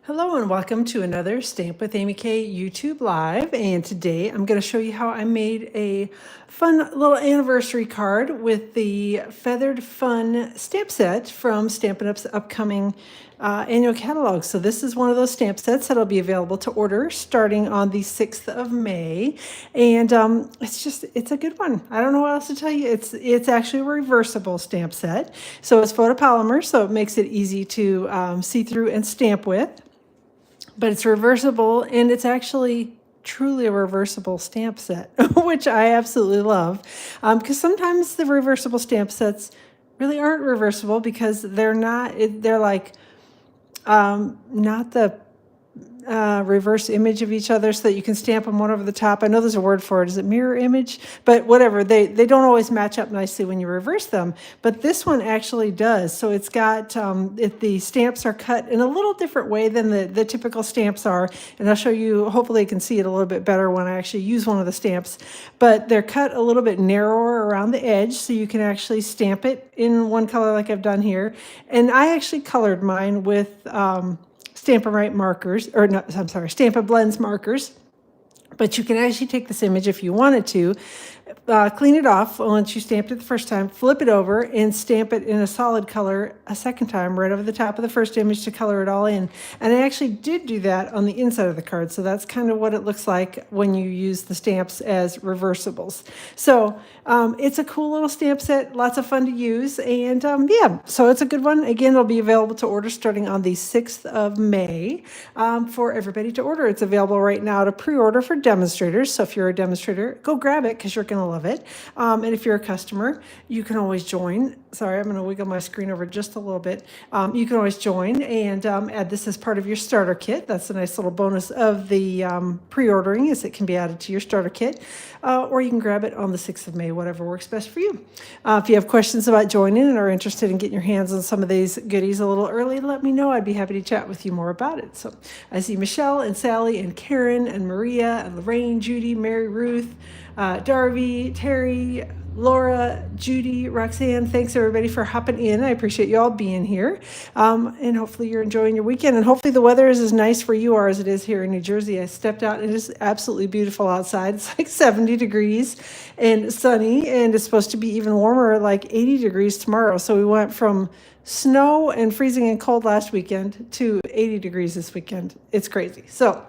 Hello and welcome to another Stamp with Amy K YouTube Live. And today I'm going to show you how I made a fun little anniversary card with the Feathered Fun stamp set from Stampin' Up's upcoming annual catalog. So this is one of those stamp sets that'll be available to order starting on the 6th of May. And it's a good one. I don't know what else to tell you. It's actually a reversible stamp set. So it's photopolymer, so it makes it easy to see through and stamp with. But it's reversible, and it's actually truly a reversible stamp set, which I absolutely love. Because sometimes the reversible stamp sets really aren't reversible because they're not, they're like not the reverse image of each other so that you can stamp them one over the top. I know there's a word for it. Is it mirror image? But whatever, they don't always match up nicely when you reverse them. But this one actually does. So it's got, the stamps are cut in a little different way than the typical stamps are. And I'll show you, hopefully you can see it a little bit better when I actually use one of the stamps. But they're cut a little bit narrower around the edge so you can actually stamp it in one color like I've done here. And I actually colored mine with Stampin' Right markers, or no, I'm sorry, Stampin' Blends markers. But you can actually take this image if you wanted to, clean it off once you stamped it the first time, flip it over and stamp it in a solid color a second time right over the top of the first image to color it all in. And I actually did do that on the inside of the card. So that's kind of what it looks like when you use the stamps as reversibles. So it's a cool little stamp set, lots of fun to use. And yeah, so it's a good one. Again, it'll be available to order starting on the 6th of May for everybody to order. It's available right now to pre-order for demonstrators. So if you're a demonstrator, go grab it because you're going to love it. And if you're a customer, you can always join. Sorry, I'm going to wiggle my screen over just a little bit. You can always join and add this as part of your starter kit. That's a nice little bonus of the pre-ordering, is it can be added to your starter kit. Or you can grab it on the 6th of May, whatever works best for you. If you have questions about joining and are interested in getting your hands on some of these goodies a little early, let me know. I'd be happy to chat with you more about it. So I see Michelle and Sally and Karen and Maria and Lorraine, Judy, Mary Ruth, Darby, Terry, Laura, Judy, Roxanne. Thanks everybody for hopping in. I appreciate you all being here. And hopefully you're enjoying your weekend. And hopefully the weather is as nice where you are as it is here in New Jersey. I stepped out and it is absolutely beautiful outside. It's like 70 degrees and sunny, and it's supposed to be even warmer, like 80 degrees tomorrow. So we went from snow and freezing and cold last weekend to 80 degrees this weekend. It's crazy. So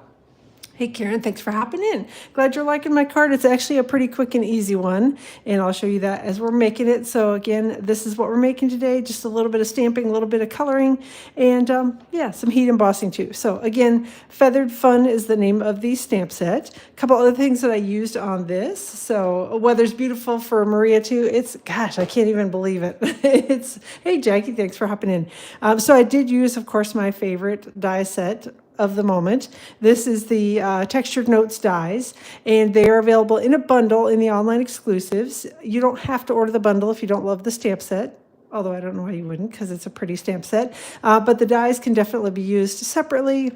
hey, Karen, thanks for hopping in. Glad you're liking my card. It's actually a pretty quick and easy one, and I'll show you that as we're making it. So again, this is what we're making today, just a little bit of stamping, a little bit of coloring, and yeah, some heat embossing too. So again, Feathered Fun is the name of the stamp set. A couple other things that I used on this. So Weather's Beautiful for Maria too. It's, gosh, I can't even believe it. It's, hey, Jackie, thanks for hopping in. So I did use, of course, my favorite die set of the moment. This is the Textured Notes dies, and they are available in a bundle in the online exclusives. You don't have to order the bundle if you don't love the stamp set, although I don't know why you wouldn't because it's a pretty stamp set. But the dies can definitely be used separately,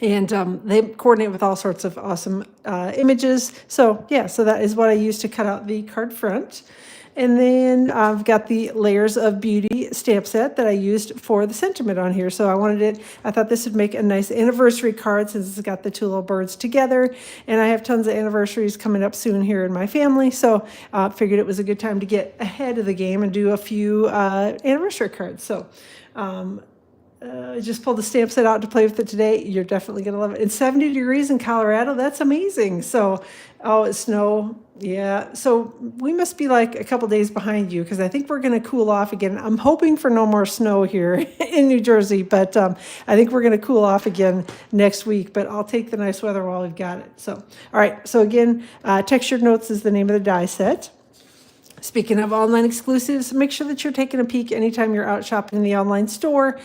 and they coordinate with all sorts of awesome images. So yeah, so that is what I used to cut out the card front. And then I've got the Layers of Beauty stamp set that I used for the sentiment on here. So I thought this would make a nice anniversary card since it's got the two little birds together. And I have tons of anniversaries coming up soon here in my family. So figured it was a good time to get ahead of the game and do a few anniversary cards. So I just pulled the stamp set out to play with it today. You're definitely going to love it. It's 70 degrees in Colorado. That's amazing. So, oh, it's snow. Yeah. So we must be like a couple days behind you because I think we're going to cool off again. I'm hoping for no more snow here in New Jersey, but I think we're going to cool off again next week. But I'll take the nice weather while we've got it. So, all right. So again, Textured Notes is the name of the die set. Speaking of online exclusives, make sure that you're taking a peek anytime you're out shopping in the online store.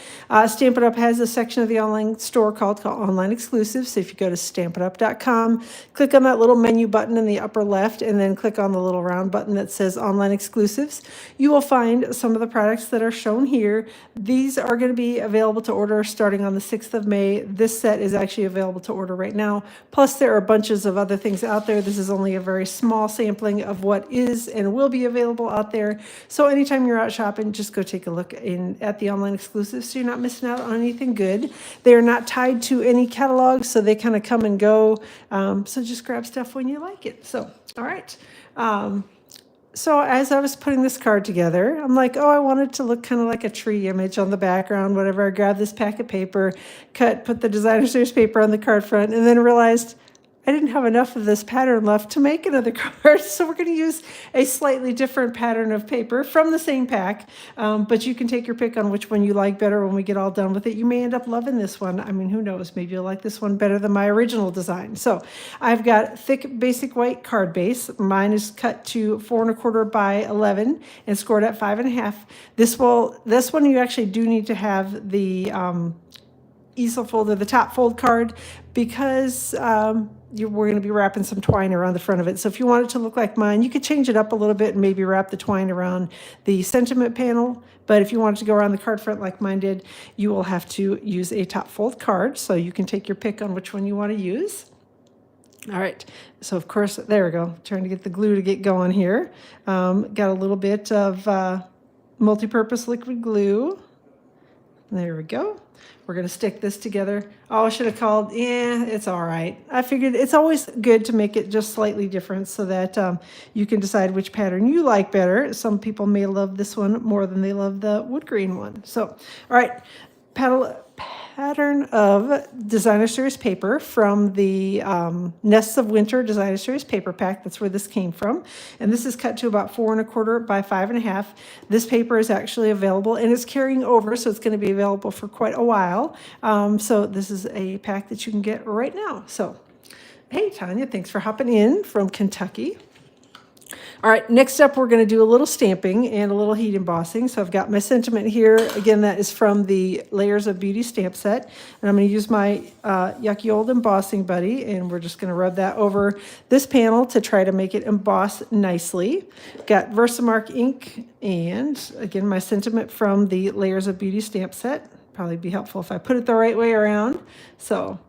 Stampin' Up! Has a section of the online store called Online Exclusives. So if you go to StampinUp.com, click on that little menu button in the upper left, and then click on the little round button that says Online Exclusives. You will find some of the products that are shown here. These are going to be available to order starting on the 6th of May. This set is actually available to order right now. Plus, there are bunches of other things out there. This is only a very small sampling of what is and will be be available out there. So anytime you're out shopping, just go take a look at the online exclusives so you're not missing out on anything good. They are not tied to any catalog, so they kind of come and go. So just grab stuff when you like it. So, all right. So as I was putting this card together, I'm like, oh, I want it to look kind of like a tree image on the background, whatever. I grabbed this pack of paper, put the designer series paper on the card front, and then realized I didn't have enough of this pattern left to make another card. So we're going to use a slightly different pattern of paper from the same pack. But you can take your pick on which one you like better when we get all done with it. You may end up loving this one. I mean, who knows? Maybe you'll like this one better than my original design. So I've got thick basic white card base. Mine is cut to 4 1/4 by 11 and scored at 5 1/2. This one you actually do need to have the easel fold or the top fold card because we're going to be wrapping some twine around the front of it. So if you want it to look like mine, you could change it up a little bit and maybe wrap the twine around the sentiment panel. But if you want it to go around the card front like mine did, you will have to use a top fold card. So you can take your pick on which one you want to use. All right, so of course, there we go. Trying to get the glue to get going here. Got a little bit of multi-purpose liquid glue. There we go. We're going to stick this together. Oh, I should have called. Yeah, it's all right. I figured it's always good to make it just slightly different so that you can decide which pattern you like better. Some people may love this one more than they love the wood grain one. So, all right, pattern of designer series paper from the Nests of Winter designer series paper pack. That's where this came from. And this is cut to about 4 1/4 by 5 1/2. This paper is actually available and it's carrying over, so it's going to be available for quite a while. So this is a pack that you can get right now. So, hey, Tanya, thanks for hopping in from Kentucky. All right, next up, we're going to do a little stamping and a little heat embossing. So I've got my sentiment here. Again, that is from the Layers of Beauty stamp set. And I'm going to use my Yucky Old Embossing Buddy, and we're just going to rub that over this panel to try to make it emboss nicely. Got Versamark ink, and again, my sentiment from the Layers of Beauty stamp set. Probably be helpful if I put it the right way around. So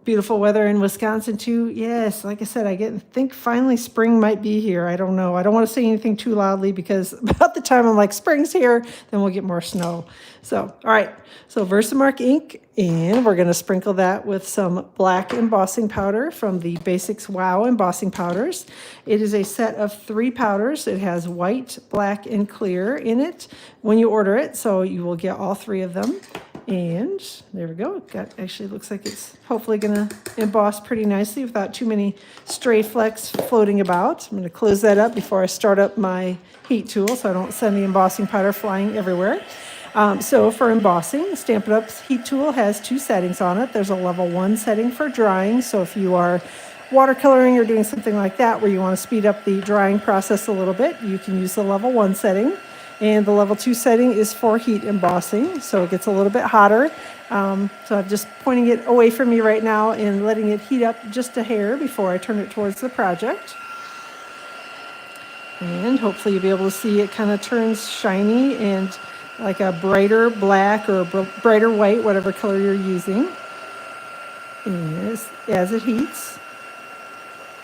beautiful weather in Wisconsin too. Yes, like I said, I think finally spring might be here. I don't know. I don't want to say anything too loudly because about the time I'm like, spring's here, then we'll get more snow. So, all right. So Versamark ink, and we're going to sprinkle that with some black embossing powder from the Basics Wow embossing powders. It is a set of 3 powders. It has white, black, and clear in it when you order it. So you will get all 3 of them. And there we go. Actually looks like it's hopefully going to emboss pretty nicely without too many stray flecks floating about. I'm going to close that up before I start up my heat tool so I don't send the embossing powder flying everywhere. So for embossing, Stampin' Up's heat tool has 2 settings on it. There's a level 1 setting for drying. So if you are watercoloring or doing something like that where you want to speed up the drying process a little bit, you can use the level 1 setting. And the level 2 setting is for heat embossing, so it gets a little bit hotter. So I'm just pointing it away from me right now and letting it heat up just a hair before I turn it towards the project. And hopefully you'll be able to see it kind of turns shiny and like a brighter black or brighter white, whatever color you're using, as it heats.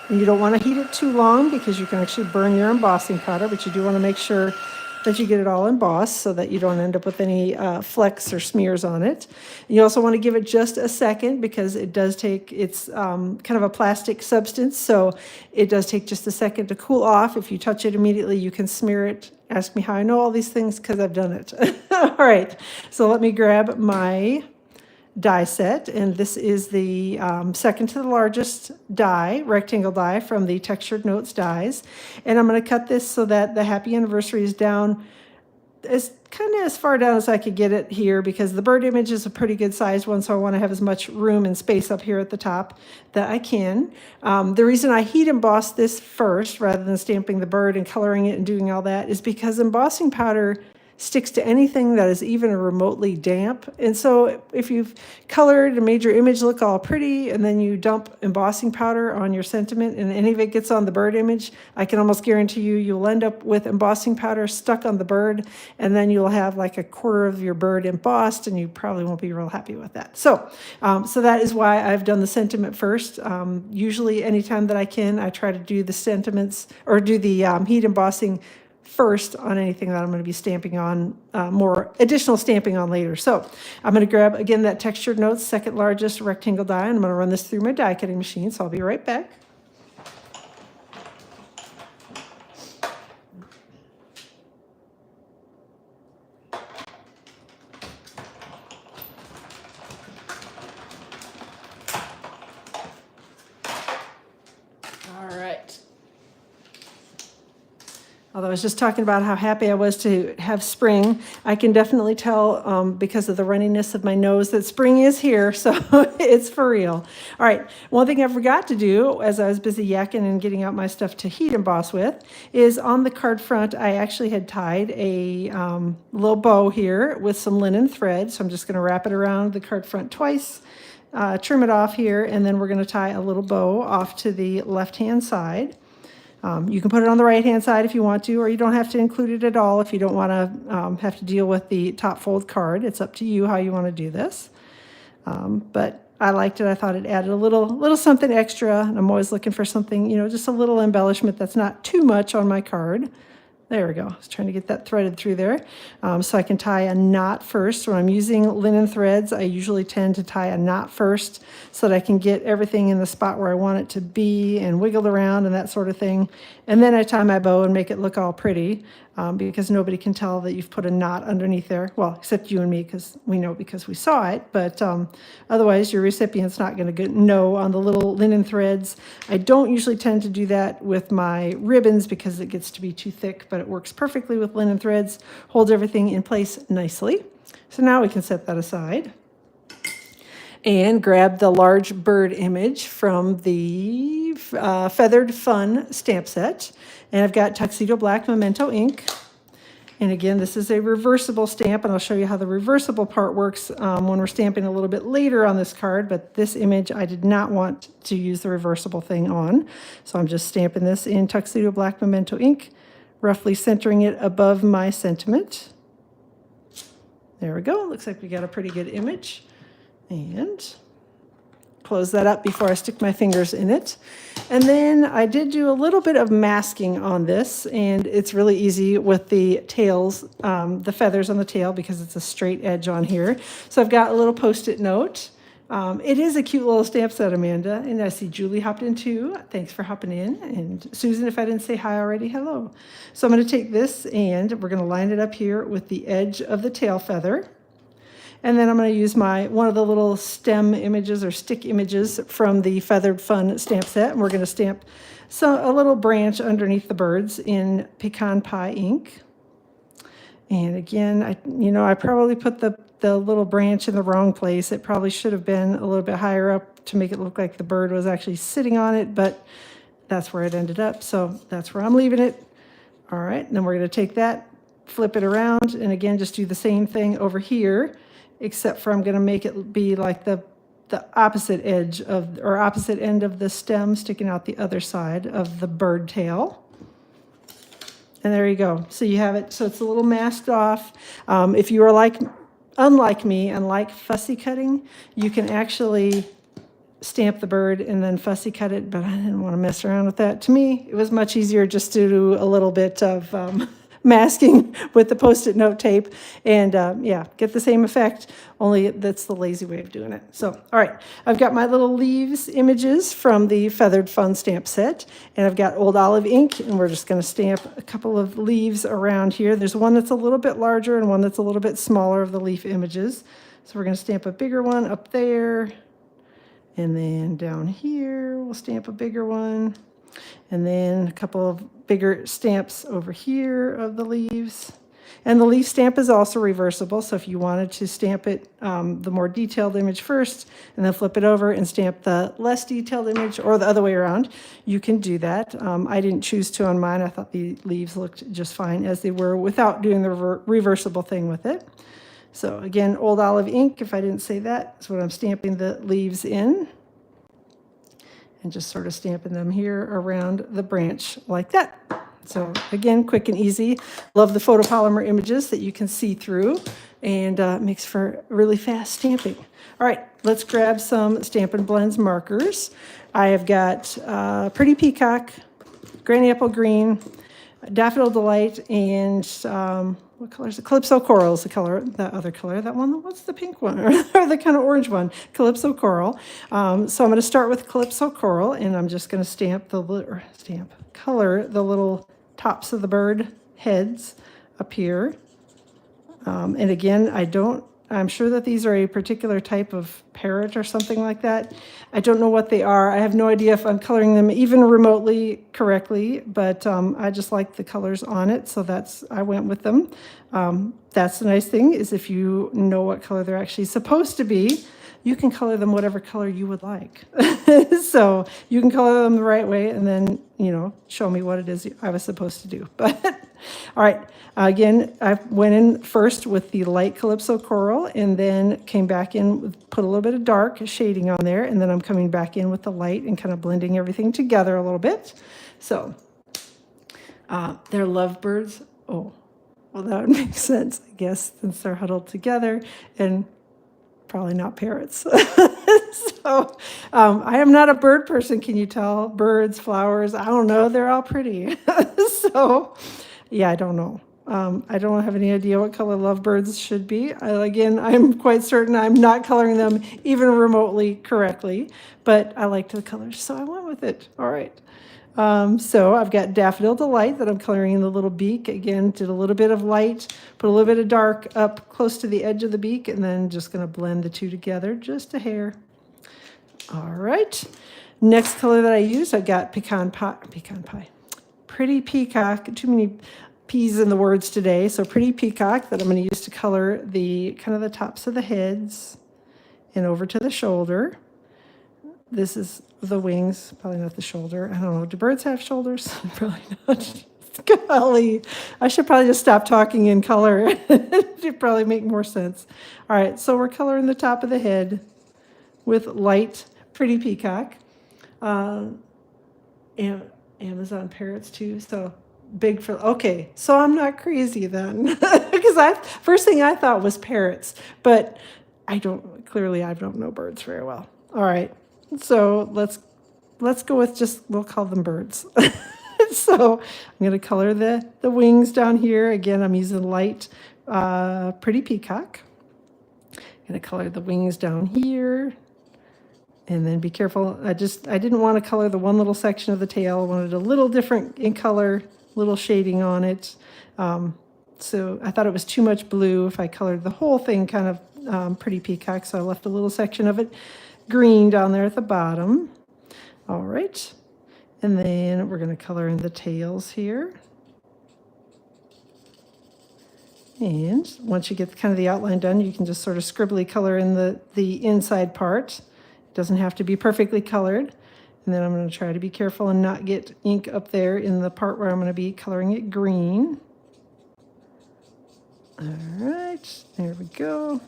And you don't want to heat it too long because you can actually burn your embossing powder, but you do want to make sure that you get it all embossed so that you don't end up with any flecks or smears on it. And you also want to give it just a second because it does take, it's kind of a plastic substance, so it does take just a second to cool off. If you touch it immediately, you can smear it. Ask me how I know all these things because I've done it. All right, so let me grab my die set, and this is the second to the largest die, rectangle die from the Textured Notes dies. And I'm going to cut this so that the Happy Anniversary is down as kind of as far down as I could get it here because the bird image is a pretty good sized one, so I want to have as much room and space up here at the top that I can. The reason I heat emboss this first rather than stamping the bird and coloring it and doing all that is because embossing powder sticks to anything that is even remotely damp. And so if you've colored and made your image look all pretty, and then you dump embossing powder on your sentiment and any of it gets on the bird image, I can almost guarantee you'll end up with embossing powder stuck on the bird, and then you'll have like a quarter of your bird embossed, and you probably won't be real happy with that. So that is why I've done the sentiment first. Usually anytime that I can, I try to do the sentiments or do the heat embossing first on anything that I'm going to be stamping on, more additional stamping on later. So I'm going to grab, again, that Textured Notes second largest rectangle die, and I'm going to run this through my die cutting machine, so I'll be right back. All right. Although I was just talking about how happy I was to have spring, I can definitely tell because of the runniness of my nose that spring is here, so it's for real. All right, one thing I forgot to do as I was busy yakking and getting out my stuff to heat emboss with is on the card front, I actually had tied a little bow here with some linen thread, so I'm just going to wrap it around the card front twice, trim it off here, and then we're going to tie a little bow off to the left-hand side. You can put it on the right-hand side if you want to, or you don't have to include it at all if you don't want to have to deal with the top fold card. It's up to you how you want to do this. But I liked it. I thought it added a little something extra, and I'm always looking for something, just a little embellishment that's not too much on my card. There we go. I was trying to get that threaded through there. So I can tie a knot first. When I'm using linen threads, I usually tend to tie a knot first so that I can get everything in the spot where I want it to be and wiggle around and that sort of thing. And then I tie my bow and make it look all pretty because nobody can tell that you've put a knot underneath there. Well, except you and me, because we know because we saw it. But otherwise, your recipient's not going to know on the little linen threads. I don't usually tend to do that with my ribbons because it gets to be too thick, but it works perfectly with linen threads, holds everything in place nicely. So now we can set that aside and grab the large bird image from the Feathered Fun stamp set. And I've got Tuxedo Black Memento ink. And again, this is a reversible stamp, and I'll show you how the reversible part works when we're stamping a little bit later on this card, but this image I did not want to use the reversible thing on. So I'm just stamping this in Tuxedo Black Memento ink, roughly centering it above my sentiment. There we go. Looks like we got a pretty good image. And close that up before I stick my fingers in it. And then I did do a little bit of masking on this, and it's really easy with the tails, the feathers on the tail, because it's a straight edge on here. So I've got a little Post-it note. It is a cute little stamp set, Amanda, and I see Julie hopped in too. Thanks for hopping in. And Susan, if I didn't say hi already, hello. So I'm going to take this and we're going to line it up here with the edge of the tail feather. And then I'm going to use one of the little stem images or stick images from the Feathered Fun stamp set. And we're going to stamp a little branch underneath the birds in Pecan Pie ink. And again, I probably put the little branch in the wrong place. It probably should have been a little bit higher up to make it look like the bird was actually sitting on it, but that's where it ended up. So that's where I'm leaving it. All right, and then we're going to take that, flip it around, and again, just do the same thing over here, except for I'm going to make it be like the opposite edge or opposite end of the stem sticking out the other side of the bird tail. And there you go. So you have it. So it's a little masked off. If you are unlike me and like fussy cutting, you can actually stamp the bird and then fussy cut it, but I didn't want to mess around with that. To me, it was much easier just to do a little bit of masking with the Post-it note tape and yeah, get the same effect, only that's the lazy way of doing it. So, all right, I've got my little leaves images from the Feathered Fun stamp set, and I've got Old Olive ink, and we're just going to stamp a couple of leaves around here. There's one that's a little bit larger and one that's a little bit smaller of the leaf images. So we're going to stamp a bigger one up there, and then down here we'll stamp a bigger one. And then a couple of bigger stamps over here of the leaves. And the leaf stamp is also reversible, so if you wanted to stamp it, the more detailed image first, and then flip it over and stamp the less detailed image, or the other way around, you can do that. I didn't choose to on mine. I thought the leaves looked just fine as they were without doing the reversible thing with it. So again, Old Olive ink, if I didn't say that, is what I'm stamping the leaves in. And just sort of stamping them here around the branch like that. So again, quick and easy. Love the photopolymer images that you can see through, and makes for really fast stamping. All right, let's grab some Stampin' Blends markers. I have got Pretty Peacock, Granny Apple Green, Daffodil Delight, and what color is it? Calypso Coral is the color, the other color. That one, what's the pink one? Or the kind of orange one? Calypso Coral. So I'm going to start with Calypso Coral, and I'm just going to color the little tops of the bird heads up here. And again, I'm sure that these are a particular type of parrot or something like that. I don't know what they are. I have no idea if I'm coloring them even remotely correctly, but I just like the colors on it, so I went with them. That's the nice thing, is if you know what color they're actually supposed to be, you can color them whatever color you would like. So you can color them the right way and then, show me what it is I was supposed to do. But all right, again, I went in first with the light Calypso Coral, and then came back in, put a little bit of dark shading on there, and then I'm coming back in with the light and kind of blending everything together a little bit. So they're lovebirds. Oh, well, that would make sense, I guess, since they're huddled together, and probably not parrots. So I am not a bird person, can you tell? Birds, flowers, I don't know, they're all pretty. So yeah, I don't know. I don't have any idea what color lovebirds should be. Again, I'm quite certain I'm not coloring them even remotely correctly, but I liked the colors, so I went with it. All right. So I've got Daffodil Delight that I'm coloring in the little beak. Again, did a little bit of light, put a little bit of dark up close to the edge of the beak, and then just going to blend the two together just a hair. All right. Next color that I used, I've got Pecan Pie. Pretty Peacock. Too many P's in the words today. So Pretty Peacock that I'm going to use to color the kind of the tops of the heads and over to the shoulder. This is the wings, probably not the shoulder. I don't know. Do birds have shoulders? Probably not. Golly, I should probably just stop talking in color. It'd probably make more sense. All right, so we're coloring the top of the head with light Pretty Peacock. And Amazon parrots too, so big for, okay, so I'm not crazy then. Because first thing I thought was parrots, but I don't know birds very well. All right. So let's go with we'll call them birds. So I'm going to color the wings down here. Again, I'm using light Pretty Peacock. I'm going to color the wings down here. And then be careful. I didn't want to color the one little section of the tail. I wanted a little different in color, little shading on it. So I thought it was too much blue if I colored the whole thing kind of Pretty Peacock. So I left a little section of it green down there at the bottom. All right. And then we're going to color in the tails here. And once you get kind of the outline done, you can just sort of scribbly color in the inside part. It doesn't have to be perfectly colored. And then I'm going to try to be careful and not get ink up there in the part where I'm going to be coloring it green. All right, there we go.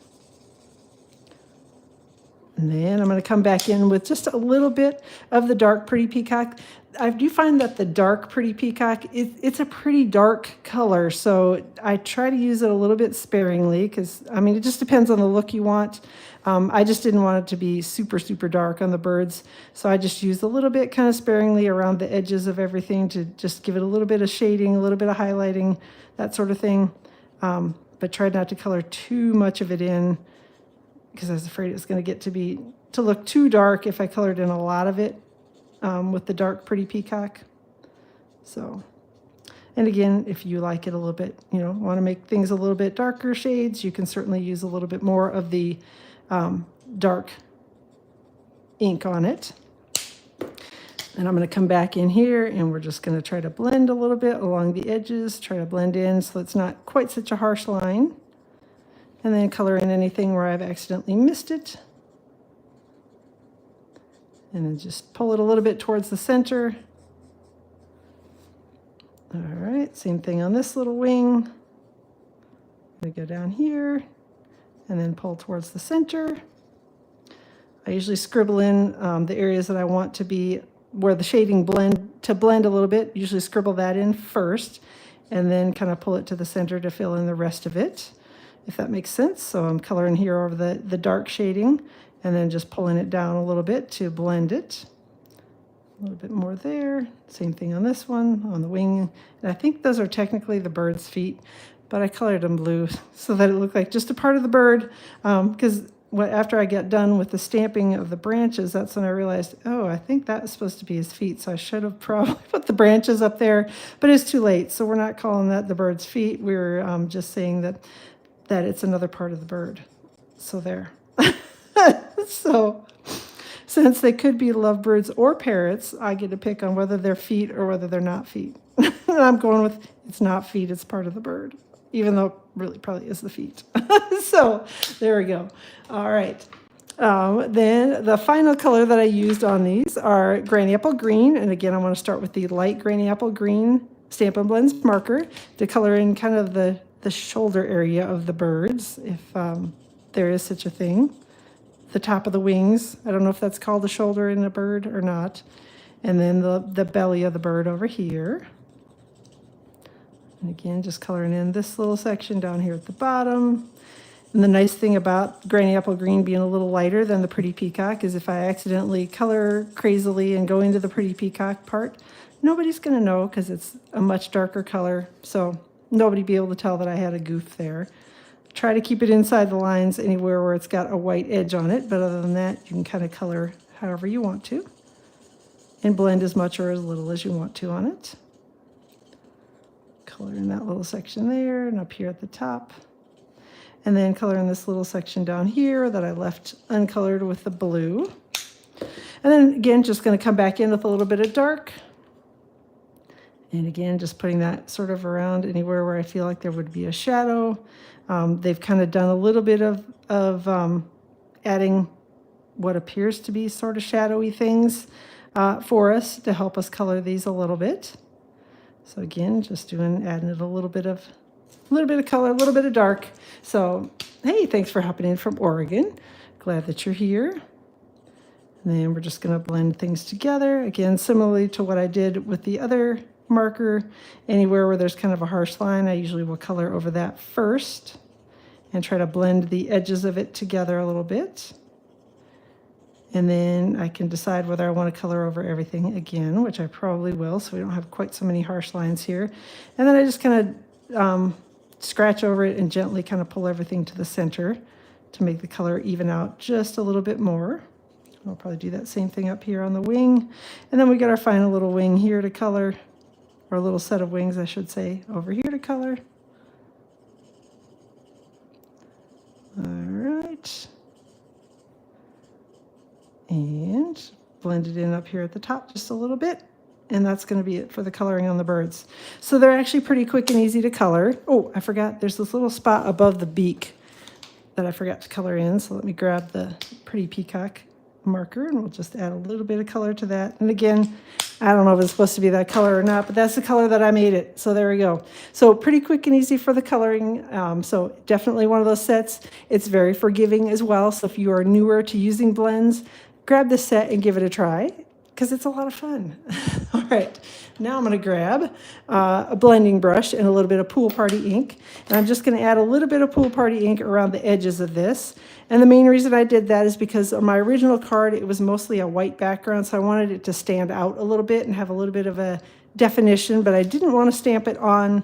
And then I'm going to come back in with just a little bit of the dark Pretty Peacock. I do find that the dark Pretty Peacock, it's a pretty dark color, so I try to use it a little bit sparingly because, it just depends on the look you want. I just didn't want it to be super, super dark on the birds, so I just used a little bit kind of sparingly around the edges of everything to just give it a little bit of shading, a little bit of highlighting, that sort of thing, but tried not to color too much of it in because I was afraid it was going to get to look too dark if I colored in a lot of it with the dark Pretty Peacock. So, and again, if you like it a little bit, want to make things a little bit darker shades, you can certainly use a little bit more of the dark ink on it. And I'm going to come back in here and we're just going to try to blend a little bit along the edges, try to blend in so it's not quite such a harsh line. And then color in anything where I've accidentally missed it. And then just pull it a little bit towards the center. All right, same thing on this little wing. We go down here and then pull towards the center. I usually scribble in the areas that I want to be where the shading blend a little bit. Usually scribble that in first and then kind of pull it to the center to fill in the rest of it, if that makes sense. So I'm coloring here over the dark shading and then just pulling it down a little bit to blend it. A little bit more there. Same thing on this one, on the wing. And I think those are technically the bird's feet, but I colored them blue so that it looked like just a part of the bird. Because after I got done with the stamping of the branches, that's when I realized, oh, I think that was supposed to be his feet. So I should have probably put the branches up there, but it's too late. So we're not calling that the bird's feet. We're just saying that it's another part of the bird. So there. So since they could be lovebirds or parrots, I get to pick on whether they're feet or whether they're not feet. And I'm going with it's not feet, it's part of the bird, even though it really probably is the feet. So there we go. All right. Then the final color that I used on these are Granny Apple Green. And again, I want to start with the light Granny Apple Green Stampin' Blends marker to color in kind of the shoulder area of the birds, if there is such a thing. The top of the wings. I don't know if that's called a shoulder in a bird or not. And then the belly of the bird over here. And again, just coloring in this little section down here at the bottom. And the nice thing about Granny Apple Green being a little lighter than the Pretty Peacock is if I accidentally color crazily and go into the Pretty Peacock part, nobody's going to know because it's a much darker color. So nobody be able to tell that I had a goof there. Try to keep it inside the lines anywhere where it's got a white edge on it, but other than that, you can kind of color however you want to and blend as much or as little as you want to on it. Color in that little section there and up here at the top. And then color in this little section down here that I left uncolored with the blue. And then again, just going to come back in with a little bit of dark. And again, just putting that sort of around anywhere where I feel like there would be a shadow. They've kind of done a little bit of adding what appears to be sort of shadowy things for us to help us color these a little bit. So again, just adding it a little bit of color, a little bit of dark. So, hey, thanks for hopping in from Oregon. Glad that you're here. And then we're just going to blend things together. Again, similarly to what I did with the other marker, anywhere where there's kind of a harsh line, I usually will color over that first and try to blend the edges of it together a little bit. And then I can decide whether I want to color over everything again, which I probably will, so we don't have quite so many harsh lines here. And then I just kind of scratch over it and gently kind of pull everything to the center to make the color even out just a little bit more. I'll probably do that same thing up here on the wing. And then we got our final little wing here to color, or a little set of wings, I should say, over here to color. All right. And blend it in up here at the top just a little bit. And that's going to be it for the coloring on the birds. So they're actually pretty quick and easy to color. Oh, I forgot. There's this little spot above the beak that I forgot to color in. So let me grab the Pretty Peacock marker and we'll just add a little bit of color to that. And again, I don't know if it's supposed to be that color or not, but that's the color that I made it. So there we go. So pretty quick and easy for the coloring. So definitely one of those sets. It's very forgiving as well. So if you are newer to using blends, grab this set and give it a try because it's a lot of fun. All right, now I'm going to grab a blending brush and a little bit of Pool Party ink. And I'm just going to add a little bit of Pool Party ink around the edges of this. And the main reason I did that is because on my original card, it was mostly a white background. So I wanted it to stand out a little bit and have a little bit of a definition. But I didn't want to stamp it on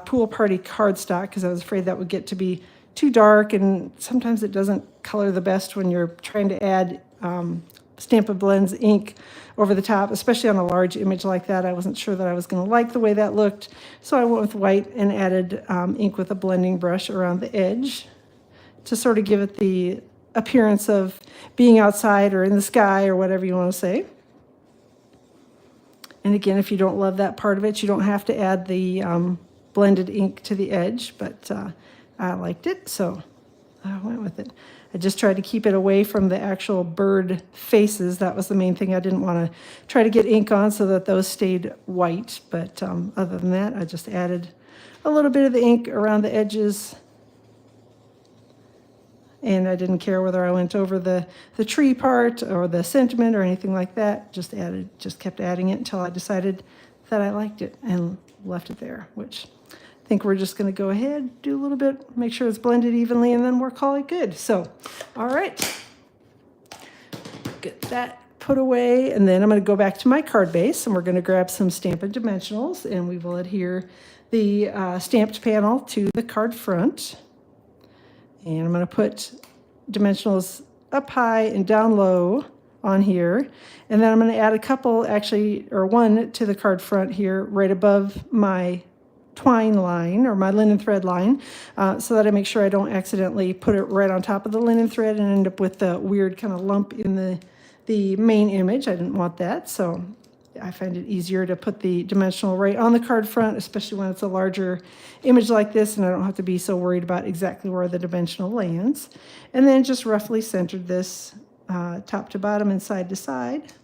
Pool Party cardstock because I was afraid that would get to be too dark. And sometimes it doesn't color the best when you're trying to add Stampin' Blends ink over the top, especially on a large image like that. I wasn't sure that I was going to like the way that looked. So I went with white and added ink with a blending brush around the edge to sort of give it the appearance of being outside or in the sky or whatever you want to say. And again, if you don't love that part of it, you don't have to add the blended ink to the edge, but I liked it, so I went with it. I just tried to keep it away from the actual bird faces. That was the main thing. I didn't want to try to get ink on so that those stayed white, but other than that, I just added a little bit of the ink around the edges. And I didn't care whether I went over the tree part or the sentiment or anything like that. Just kept adding it until I decided that I liked it and left it there, which I think we're just going to go ahead, do a little bit, make sure it's blended evenly, and then we'll call it good. So, all right, get that put away, and then I'm going to go back to my card base, and we're going to grab some Stampin' Dimensionals, and we will adhere the stamped panel to the card front. And I'm going to put dimensionals up high and down low on here. And then I'm going to add a couple, actually, or one to the card front here, right above my twine line or my linen thread line, so that I make sure I don't accidentally put it right on top of the linen thread and end up with the weird kind of lump in the main image. I didn't want that, so I find it easier to put the dimensional right on the card front, especially when it's a larger image like this, and I don't have to be so worried about exactly where the dimensional lands. And then just roughly centered this top to bottom and side to side.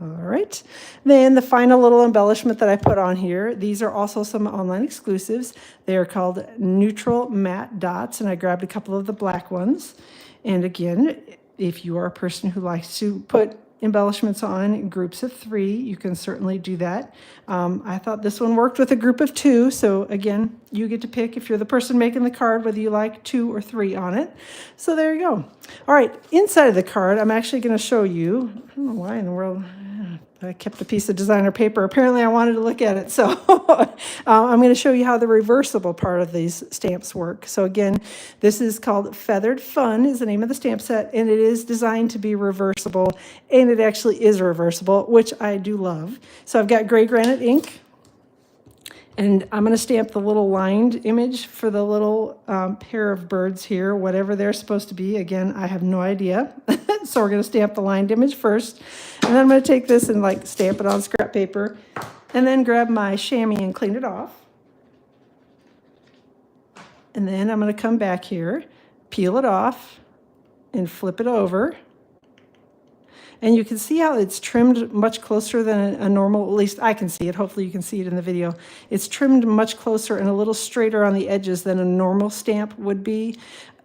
All right, then the final little embellishment that I put on here, these are also some online exclusives. They are called neutral matte dots, and I grabbed a couple of the black ones. And again, if you are a person who likes to put embellishments on in groups of 3, you can certainly do that. I thought this one worked with a group of 2, so again, you get to pick if you're the person making the card whether you like 2 or 3 on it. So there you go. All right, inside of the card, I'm actually going to show you, I don't know why in the world I kept a piece of designer paper. Apparently I wanted to look at it. So I'm going to show you how the reversible part of these stamps work. So again, this is called Feathered Fun is the name of the stamp set, and it is designed to be reversible, and it actually is reversible, which I do love. So I've got gray granite ink, and I'm going to stamp the little lined image for the little pair of birds here, whatever they're supposed to be. Again, I have no idea. So we're going to stamp the lined image first. And then I'm going to take this and like stamp it on scrap paper. And then grab my chamois and clean it off. And then I'm going to come back here, peel it off, and flip it over. And you can see how it's trimmed much closer than a normal, at least I can see it. Hopefully you can see it in the video. It's trimmed much closer and a little straighter on the edges than a normal stamp would be.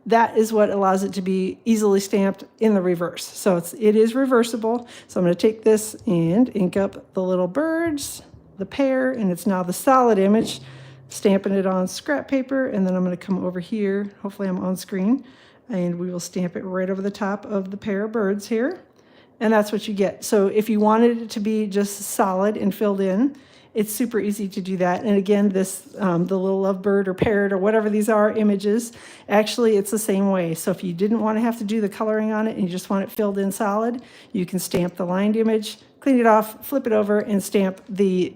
That is what allows it to be easily stamped in the reverse. So it is reversible. So I'm going to take this and ink up the little birds, the pair, and it's now the solid image, stamping it on scrap paper. And then I'm going to come over here. Hopefully I'm on screen. And we will stamp it right over the top of the pair of birds here. And that's what you get. So if you wanted it to be just solid and filled in, it's super easy to do that. And again, this the little lovebird or parrot or whatever these are images, actually it's the same way. So if you didn't want to have to do the coloring on it and you just want it filled in solid, you can stamp the lined image, clean it off, flip it over, and stamp the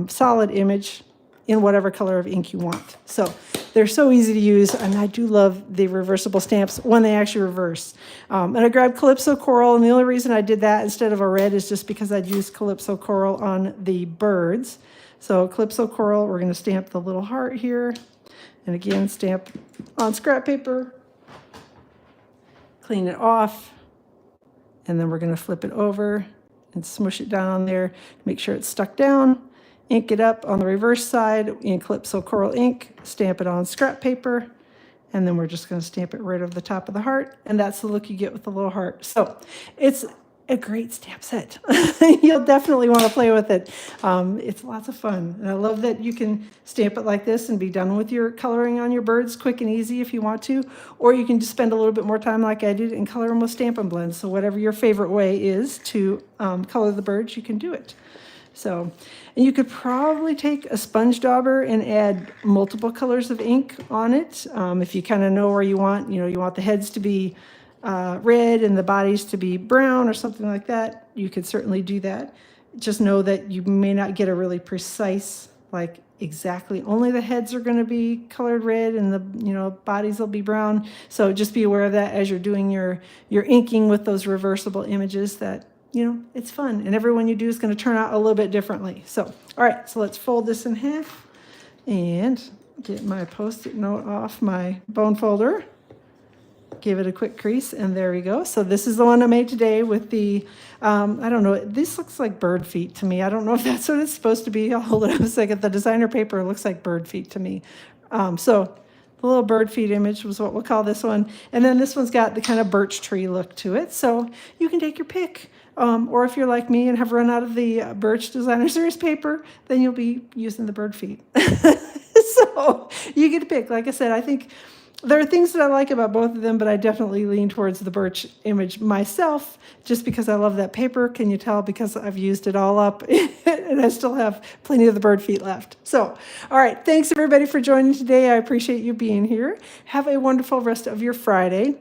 solid image in whatever color of ink you want. So they're so easy to use, and I do love the reversible stamps when they actually reverse. And I grabbed Calypso Coral, and the only reason I did that instead of a red is just because I'd used Calypso Coral on the birds. So Calypso Coral, we're going to stamp the little heart here, and again, stamp on scrap paper, clean it off, and then we're going to flip it over and smush it down on there, make sure it's stuck down. Ink it up on the reverse side in Calypso Coral ink, stamp it on scrap paper, and then we're just going to stamp it right over the top of the heart, and that's the look you get with the little heart. So it's a great stamp set. You'll definitely want to play with it. It's lots of fun, and I love that you can stamp it like this and be done with your coloring on your birds quick and easy if you want to, or you can just spend a little bit more time like I did and color them with Stampin' Blends. So whatever your favorite way is to color the birds, you can do it. So, and you could probably take a sponge dauber and add multiple colors of ink on it. If you kind of know where you want, you want the heads to be red and the bodies to be brown or something like that, you could certainly do that. Just know that you may not get a really precise, like exactly only the heads are going to be colored red and the bodies will be brown. So just be aware of that as you're doing your inking with those reversible images, that it's fun. And every one you do is going to turn out a little bit differently. So, all right, so let's fold this in half and get my Post-it note off my bone folder. Give it a quick crease, and there we go. So this is the one I made today with the, I don't know, this looks like bird feet to me. I don't know if that's what it's supposed to be. I'll hold it up a second. The designer paper looks like bird feet to me. So the little bird feet image was what we'll call this one. And then this one's got the kind of birch tree look to it. So you can take your pick. Or if you're like me and have run out of the Birch Designer Series paper, then you'll be using the bird feet. So you get to pick. Like I said, I think there are things that I like about both of them, but I definitely lean towards the birch image myself, just because I love that paper. Can you tell? Because I've used it all up and I still have plenty of the bird feet left. So, all right. Thanks everybody for joining today. I appreciate you being here. Have a wonderful rest of your Friday.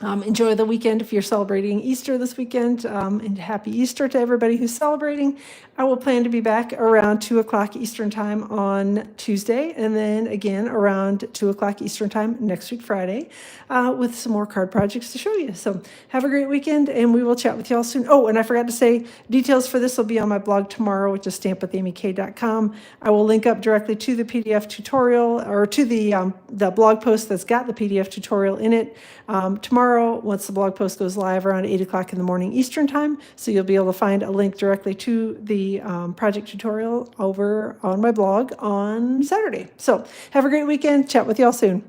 Enjoy the weekend if you're celebrating Easter this weekend, and happy Easter to everybody who's celebrating. I will plan to be back around 2 o'clock Eastern time on Tuesday, and then again around 2 o'clock Eastern time next week, Friday, with some more card projects to show you. So have a great weekend, and we will chat with you all soon. Oh, and I forgot to say, details for this will be on my blog tomorrow, which is stampwithamyk.com. I will link up directly to the PDF tutorial, or to the blog post that's got the PDF tutorial in it tomorrow, once the blog post goes live around 8 o'clock in the morning Eastern time. So you'll be able to find a link directly to the project tutorial over on my blog on Saturday. So have a great weekend. Chat with you all soon.